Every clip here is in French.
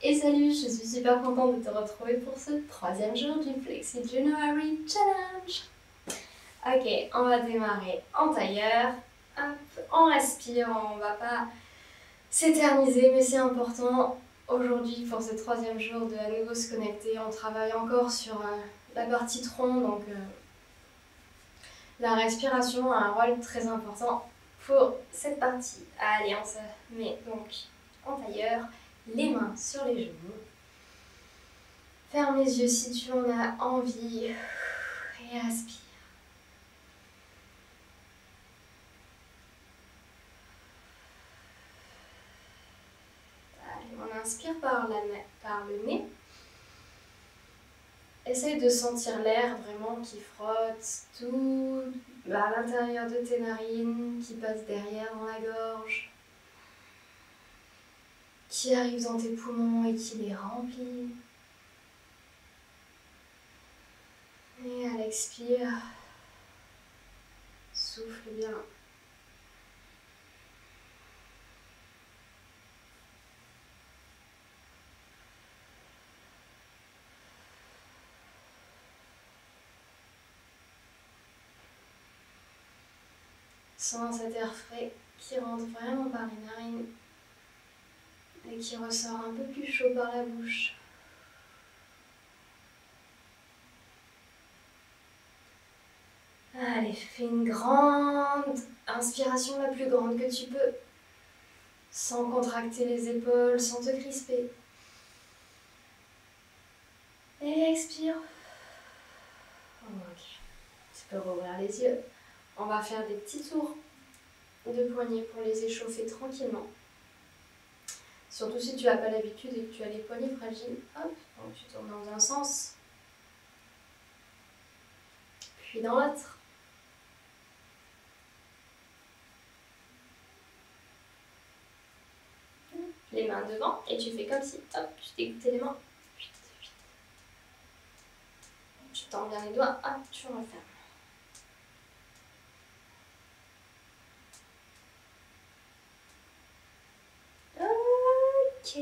Et salut, je suis super contente de te retrouver pour ce 3e jour du Flexi January Challenge. Ok, on va démarrer en tailleur. Hop, on respire, on va pas s'éterniser, mais c'est important. Aujourd'hui, pour ce 3e jour de à nouveau se connecter, on travaille encore sur la partie tronc, donc la respiration a un rôle très important pour cette partie. Allez, on se met donc en tailleur, les mains sur les genoux. Ferme les yeux si tu en as envie et respire. Allez, on inspire par le nez. Essaye de sentir l'air vraiment qui frotte tout à l'intérieur de tes narines, qui passe derrière dans la gorge, qui arrive dans tes poumons et qui les remplit. Et à l'expire, souffle bien. Sens cet air frais qui rentre vraiment par les narines et qui ressort un peu plus chaud par la bouche. Allez, fais une grande inspiration, la plus grande que tu peux, sans contracter les épaules, sans te crisper. Et expire. Ok, tu peux rouvrir les yeux. On va faire des petits tours de poignets pour les échauffer tranquillement. Surtout si tu n'as pas l'habitude et que tu as les poignets fragiles. Hop, donc tu tournes dans un sens, puis dans l'autre. Les mains devant et tu fais comme si, hop, tu dégoûtais les mains. Tu tends bien les doigts, hop, tu refermes. Ok,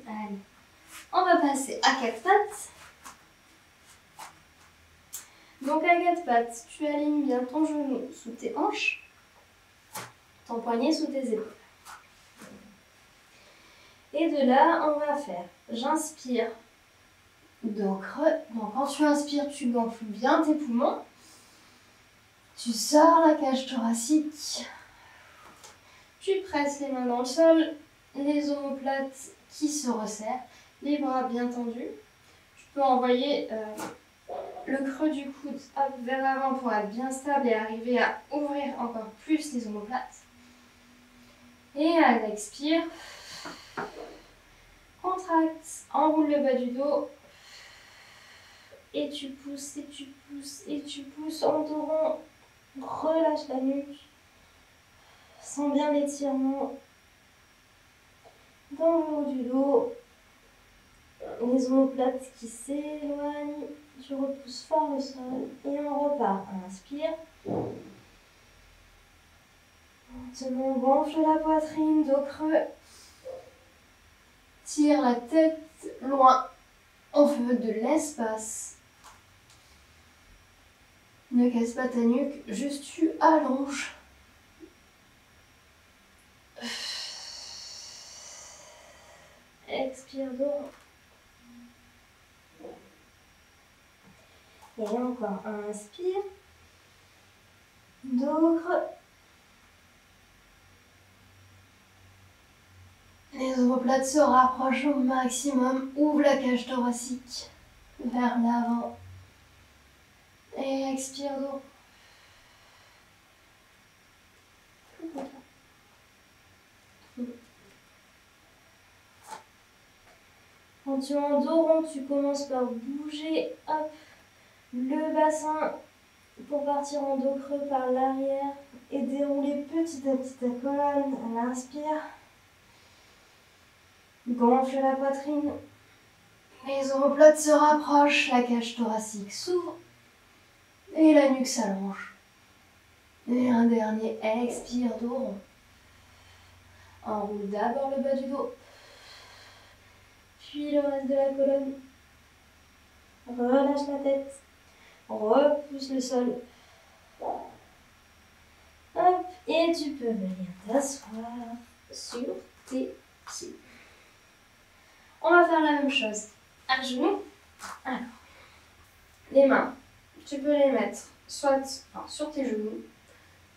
allez. On va passer à 4 pattes. Donc à 4 pattes, tu alignes bien ton genou sous tes hanches, ton poignet sous tes épaules. Et de là, on va faire, j'inspire, dos creux. Donc quand tu inspires, tu gonfles bien tes poumons. Tu sors la cage thoracique. Tu presses les mains dans le sol, les omoplates qui se resserrent, les bras bien tendus. Tu peux envoyer le creux du coude vers l'avant pour être bien stable et arriver à ouvrir encore plus les omoplates. Et à l'expire, contracte, enroule le bas du dos. Et tu pousses, et tu pousses, et tu pousses en dos rond. Relâche la nuque. Sens bien l'étirement dans le haut du dos. Les omoplates qui s'éloignent. Tu repousses fort le sol et on repart. Inspire. Lentement, gonfle la poitrine, dos creux. Tire la tête loin. On fait de l'espace. Ne casse pas ta nuque, juste tu allonges. Expire dos. Et encore, inspire. Dos creux. Les omoplates se rapprochent au maximum. Ouvre la cage thoracique vers l'avant. Et expire dos. Quand tu es en dos rond, tu commences par bouger hop, le bassin pour partir en dos creux par l'arrière et dérouler petit à petit ta colonne à l'inspire. Gonfle la poitrine. Les omoplates se rapprochent, la cage thoracique s'ouvre et la nuque s'allonge. Et un dernier expire dos rond. Enroule d'abord le bas du dos, puis le reste de la colonne. Relâche la tête. Repousse le sol. Hop, et tu peux venir t'asseoir sur tes pieds. On va faire la même chose. À genoux. Alors, les mains, tu peux les mettre soit sur tes genoux,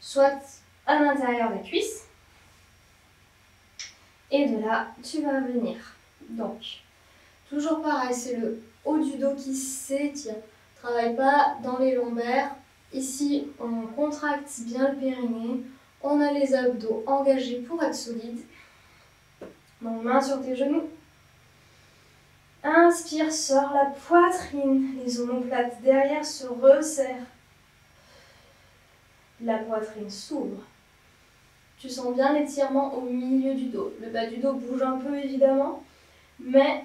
soit à l'intérieur des cuisses. Et de là, tu vas venir. Donc, toujours pareil, c'est le haut du dos qui s'étire. Travaille pas dans les lombaires. Ici, on contracte bien le périnée. On a les abdos engagés pour être solide. Donc, main sur tes genoux. Inspire, sors la poitrine. Les omoplates derrière se resserrent. La poitrine s'ouvre. Tu sens bien l'étirement au milieu du dos. Le bas du dos bouge un peu évidemment, mais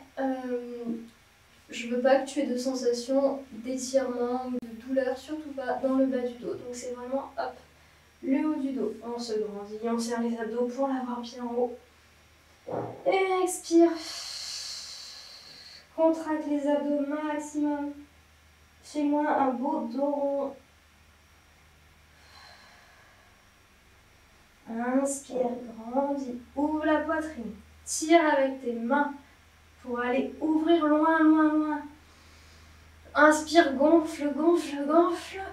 je veux pas que tu aies de sensation d'étirement ou de douleur, surtout pas dans le bas du dos. Donc c'est vraiment hop, le haut du dos. On se grandit, on serre les abdos pour l'avoir bien en haut. Et expire. Contracte les abdos maximum. Fais-moi un beau dos rond. Inspire, grandis, ouvre la poitrine, tire avec tes mains pour aller ouvrir loin, loin, loin. Inspire, gonfle, gonfle, gonfle.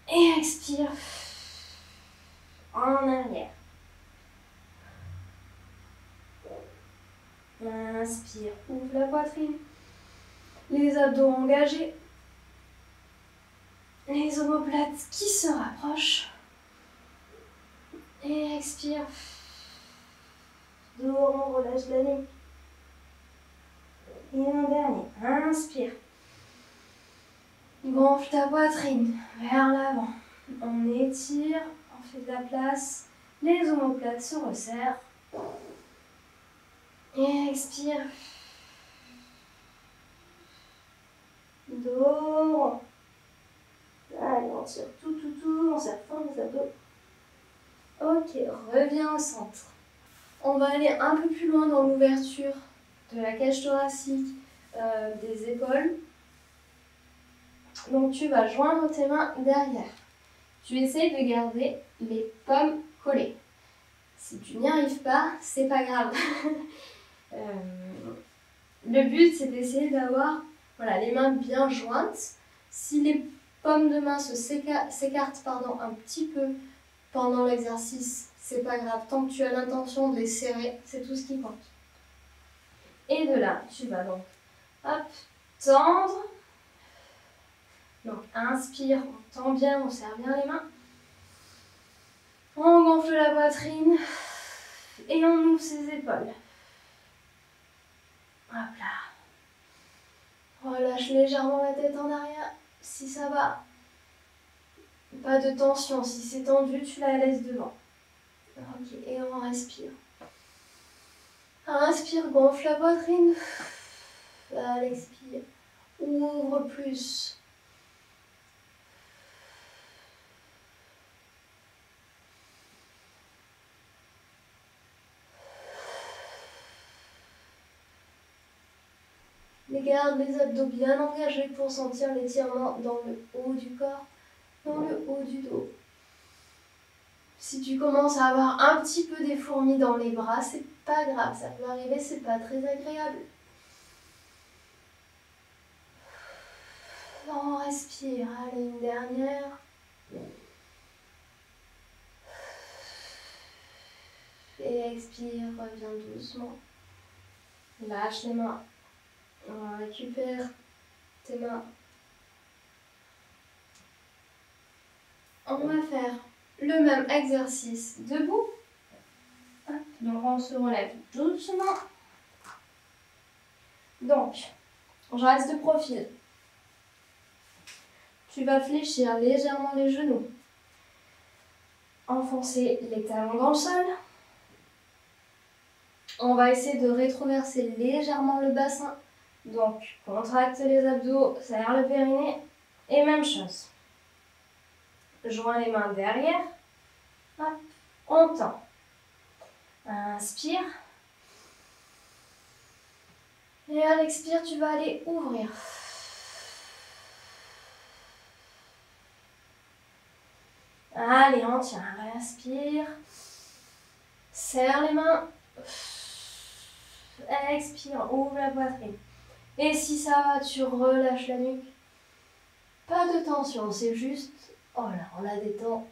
Et expire. En arrière. Inspire, ouvre la poitrine. Les abdos engagés. Les omoplates qui se rapprochent. Et expire. Dos rond, relâche la nuque. Et un dernier. Inspire. Gonfle ta poitrine vers l'avant. On étire, on fait de la place. Les omoplates se resserrent. Et expire. Dos rond. Allez, on tire tout, on serre fort les abdos. Ok, reviens au centre. On va aller un peu plus loin dans l'ouverture de la cage thoracique, des épaules. Donc tu vas joindre tes mains derrière. Tu essayes de garder les paumes collées. Si tu n'y arrives pas, c'est pas grave. Le but c'est d'essayer d'avoir les mains bien jointes. Si les paumes de main s'écartent un petit peu pendant l'exercice, c'est pas grave. Tant que tu as l'intention de les serrer, c'est tout ce qui compte. Et de là, tu vas donc hop, tendre. Donc inspire, on tend bien, on serre bien les mains. On gonfle la poitrine et on ouvre ses épaules. Hop là. Relâche légèrement la tête en arrière si ça va. Pas de tension, si c'est tendu, tu la laisses devant. Ok, et on respire. Inspire, gonfle la poitrine. Expire, ouvre plus. Garde les abdos bien engagés pour sentir l'étirement dans le haut du corps, dans le haut du dos. Si tu commences à avoir un petit peu des fourmis dans les bras, c'est pas grave, ça peut arriver, c'est pas très agréable. On respire, allez, une dernière. Et expire, reviens doucement. Lâche les mains. On récupère tes mains. On va faire le même exercice debout. Hop, donc on se relève doucement. Donc, je reste de profil. Tu vas fléchir légèrement les genoux. Enfoncer les talons dans le sol. On va essayer de rétroverser légèrement le bassin. Donc, contracte les abdos, serre le périnée. Et même chose. Joins les mains derrière. Hop, on tend. Inspire. Et Et à l'expire, tu vas aller ouvrir. Allez, on tient, respire. Serre les mains. Expire, ouvre la poitrine. Et si ça va, tu relâches la nuque. Pas de tension, c'est juste, oh là, on la détend.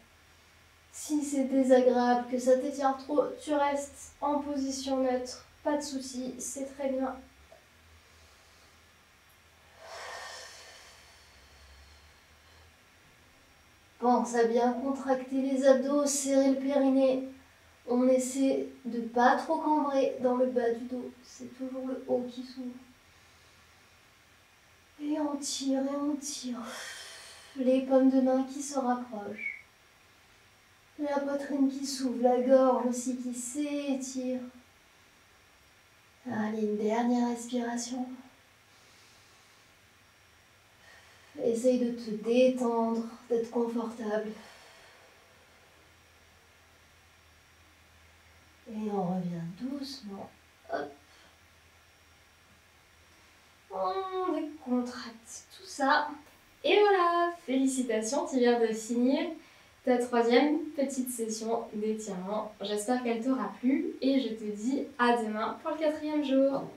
Si c'est désagréable, que ça t'étire trop, tu restes en position neutre. Pas de souci, c'est très bien. Pense à bien contracter les abdos, serrer le périnée. On essaie de pas trop cambrer dans le bas du dos. C'est toujours le haut qui s'ouvre. Et on tire et on tire. Les paumes de main qui se rapprochent. La poitrine qui s'ouvre, la gorge aussi qui s'étire. Allez, une dernière respiration. Essaye de te détendre, d'être confortable. Et on revient doucement. Hop. On décontracte tout ça. Et voilà, félicitations, tu viens de finir ta 3e petite session d'étirement. J'espère qu'elle t'aura plu et je te dis à demain pour le 4e jour.